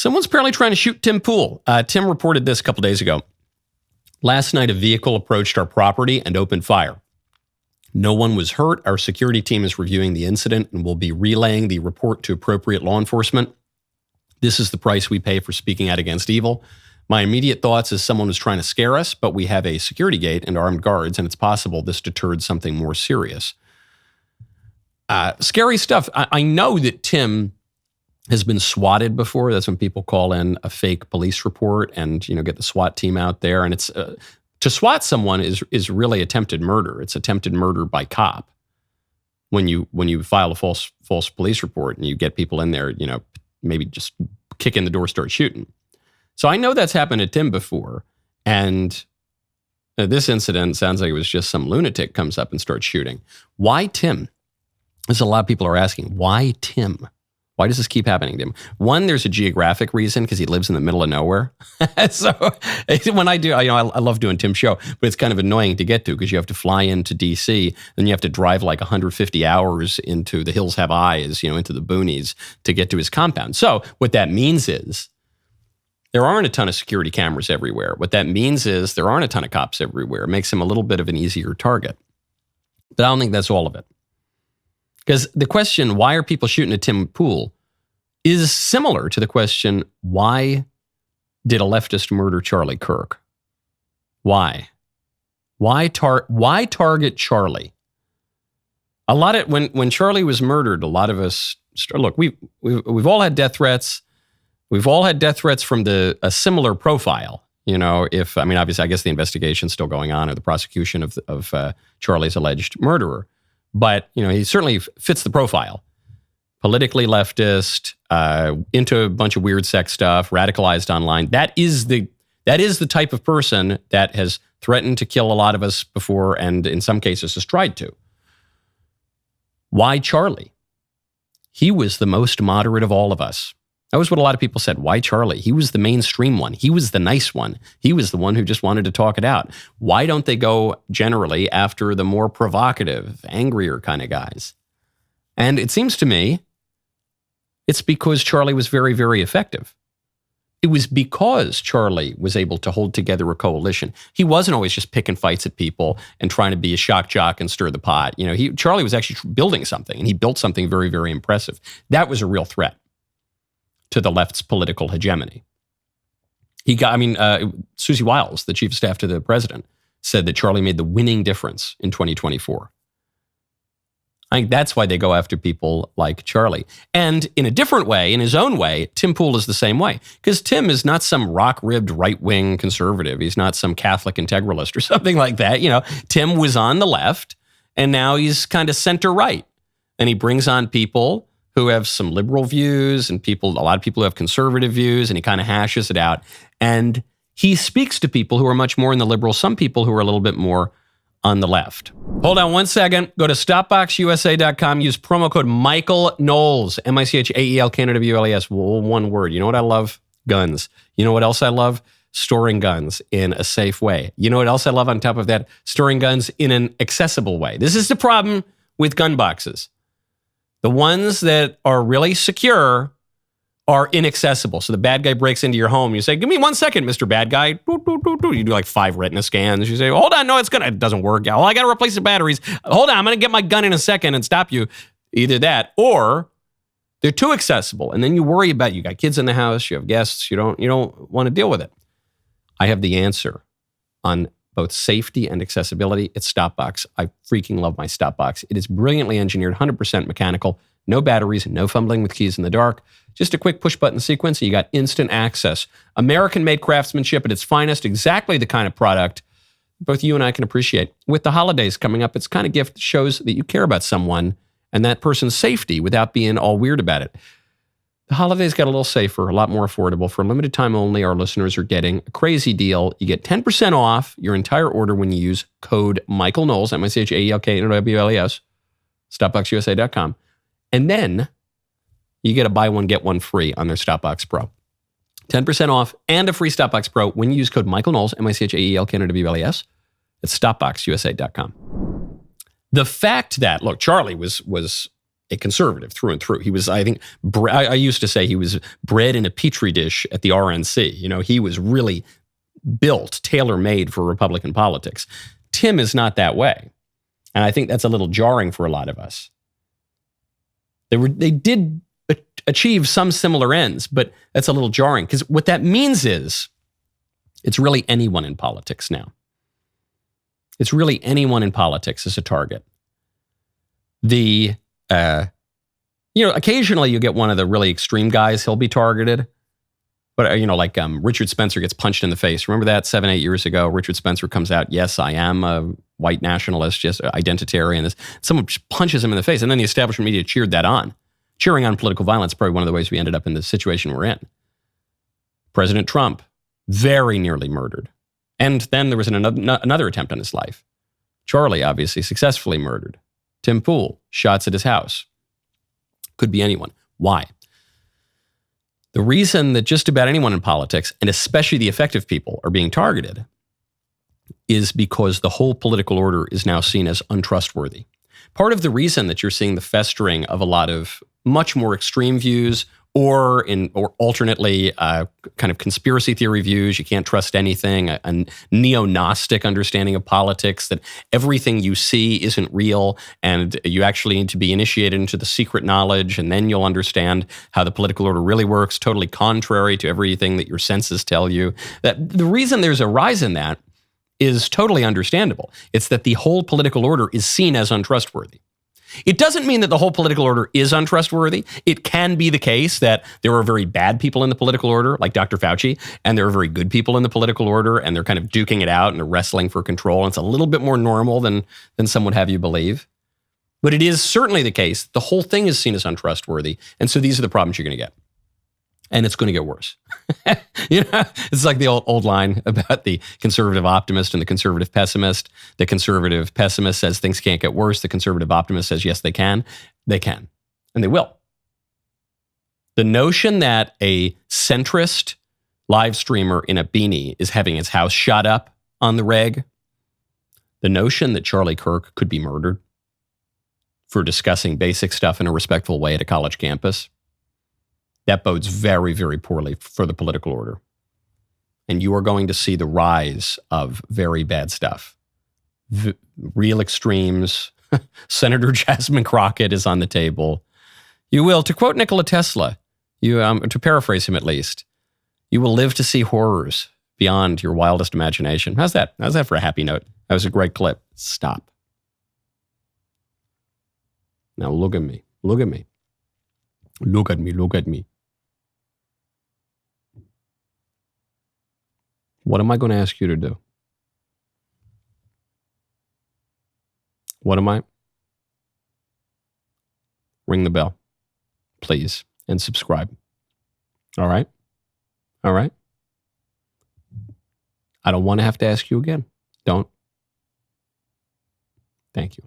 Someone's apparently trying to shoot Tim Pool. Tim reported this a couple days ago. Last night, a vehicle approached our property and opened fire. No one was hurt. Our security team is reviewing the incident and will be relaying the report to appropriate law enforcement. This is the price we pay for speaking out against evil. My immediate thoughts is someone was trying to scare us, but we have a security gate and armed guards, and it's possible this deterred something more serious. Scary stuff. I know that Tim has been swatted before. That's when people call in a fake police report and, get the SWAT team out there. And it's to swat someone is really attempted murder. It's attempted murder by cop. When you file a false police report and you get people in there, maybe just kick in the door, start shooting. So I know that's happened to Tim before. And this incident sounds like it was just some lunatic comes up and starts shooting. Why Tim? There's a lot of people are asking, why Tim? Why does this keep happening to him? One, there's a geographic reason because he lives in the middle of nowhere. So when I do, I love doing Tim's show, but it's kind of annoying to get to because you have to fly into DC, then you have to drive like 150 hours into the hills have eyes, into the boonies to get to his compound. So what that means is there aren't a ton of security cameras everywhere. What that means is there aren't a ton of cops everywhere. It makes him a little bit of an easier target. But I don't think that's all of it. Because the question, why are people shooting at Tim Pool, is similar to the question, why did a leftist murder Charlie Kirk? Why? Why target Charlie? A lot of when Charlie was murdered, a lot of us look. We've all had death threats. We've all had death threats from a similar profile. Obviously, I guess the investigation's still going on, or the prosecution of Charlie's alleged murderer. But, he certainly fits the profile. Politically leftist, into a bunch of weird sex stuff, radicalized online. That is the type of person that has threatened to kill a lot of us before, and in some cases has tried to. Why Charlie? He was the most moderate of all of us. That was what a lot of people said. Why Charlie? He was the mainstream one. He was the nice one. He was the one who just wanted to talk it out. Why don't they go generally after the more provocative, angrier kind of guys? And it seems to me it's because Charlie was very, very effective. It was because Charlie was able to hold together a coalition. He wasn't always just picking fights at people and trying to be a shock jock and stir the pot. Charlie was actually building something, and he built something very, very impressive. That was a real threat to the left's political hegemony. Susie Wiles, the chief of staff to the president, said that Charlie made the winning difference in 2024. I think that's why they go after people like Charlie. And in a different way, in his own way, Tim Pool is the same way. Because Tim is not some rock-ribbed right-wing conservative. He's not some Catholic integralist or something like that. Tim was on the left, and now he's kind of center-right. And he brings on people who have some liberal views and a lot of people who have conservative views, and he kind of hashes it out. And he speaks to people who are much more in the liberal, some people who are a little bit more on the left. Hold on one second. Go to stopboxusa.com. Use promo code Michael Knowles, Michael, K-N-O-W-L-E-S, one word. You know what I love? Guns. You know what else I love? Storing guns in a safe way. You know what else I love on top of that? Storing guns in an accessible way. This is the problem with gun boxes. The ones that are really secure are inaccessible. So the bad guy breaks into your home. You say, give me 1 second, Mr. Bad Guy. You do like 5 retina scans. You say, hold on, no, it doesn't work. Oh, I got to replace the batteries. Hold on, I'm going to get my gun in a second and stop you. Either that, or they're too accessible. And then you worry about, you got kids in the house, you have guests, you don't want to deal with it. I have the answer on both safety and accessibility. It's StopBox. I freaking love my StopBox. It is brilliantly engineered, 100% mechanical, no batteries, no fumbling with keys in the dark. Just a quick push-button sequence, and you got instant access. American-made craftsmanship at its finest, exactly the kind of product both you and I can appreciate. With the holidays coming up, it's the kind of gift that shows that you care about someone and that person's safety without being all weird about it. The holidays got a little safer, a lot more affordable. For a limited time only, our listeners are getting a crazy deal. You get 10% off your entire order when you use code Michael Knowles, Michael, stopboxusa.com. And then you get a buy one, get one free on their StopBox Pro. 10% off and a free StopBox Pro when you use code Michael Knowles, Michael, at stopboxusa.com. The fact that, look, Charlie was a conservative through and through. He was, I think, I used to say he was bred in a petri dish at the RNC. You know, he was really built, tailor-made for Republican politics. Tim is not that way. And I think that's a little jarring for a lot of us. They did achieve some similar ends, but that's a little jarring because what that means is it's really anyone in politics now. It's really anyone in politics is a target. Occasionally you get one of the really extreme guys, he'll be targeted. But, like Richard Spencer gets punched in the face. Remember that 7-8 years ago? Richard Spencer comes out, yes, I am a white nationalist, yes, identitarian. Someone punches him in the face. And then the establishment media cheered that on. Cheering on political violence is probably one of the ways we ended up in the situation we're in. President Trump, very nearly murdered. And then there was another attempt on his life. Charlie, obviously, successfully murdered. Tim Pool, shots at his house. Could be anyone. Why? The reason that just about anyone in politics, and especially the effective people, are being targeted is because the whole political order is now seen as untrustworthy. Part of the reason that you're seeing the festering of a lot of much more extreme views or alternately kind of conspiracy theory views, you can't trust anything, a neo-Gnostic understanding of politics, that everything you see isn't real and you actually need to be initiated into the secret knowledge and then you'll understand how the political order really works, totally contrary to everything that your senses tell you. That the reason there's a rise in that is totally understandable. It's that the whole political order is seen as untrustworthy. It doesn't mean that the whole political order is untrustworthy. It can be the case that there are very bad people in the political order, like Dr. Fauci, and there are very good people in the political order, and they're kind of duking it out and they're wrestling for control. And it's a little bit more normal than some would have you believe. But it is certainly the case. The whole thing is seen as untrustworthy. And so these are the problems you're going to get. And it's going to get worse. It's like the old line about the conservative optimist and the conservative pessimist. The conservative pessimist says things can't get worse. The conservative optimist says, yes, they can. They can. And they will. The notion that a centrist live streamer in a beanie is having his house shot up on the reg, the notion that Charlie Kirk could be murdered for discussing basic stuff in a respectful way at a college campus, that bodes very, very poorly for the political order. And you are going to see the rise of very bad stuff. Real extremes. Senator Jasmine Crockett is on the table. You will, to quote Nikola Tesla, to paraphrase him at least, you will live to see horrors beyond your wildest imagination. How's that? How's that for a happy note? That was a great clip. Stop. Now look at me. Look at me. Look at me. Look at me. What am I going to ask you to do? What am I? Ring the bell, please, and subscribe. All right? All right? I don't want to have to ask you again. Don't. Thank you.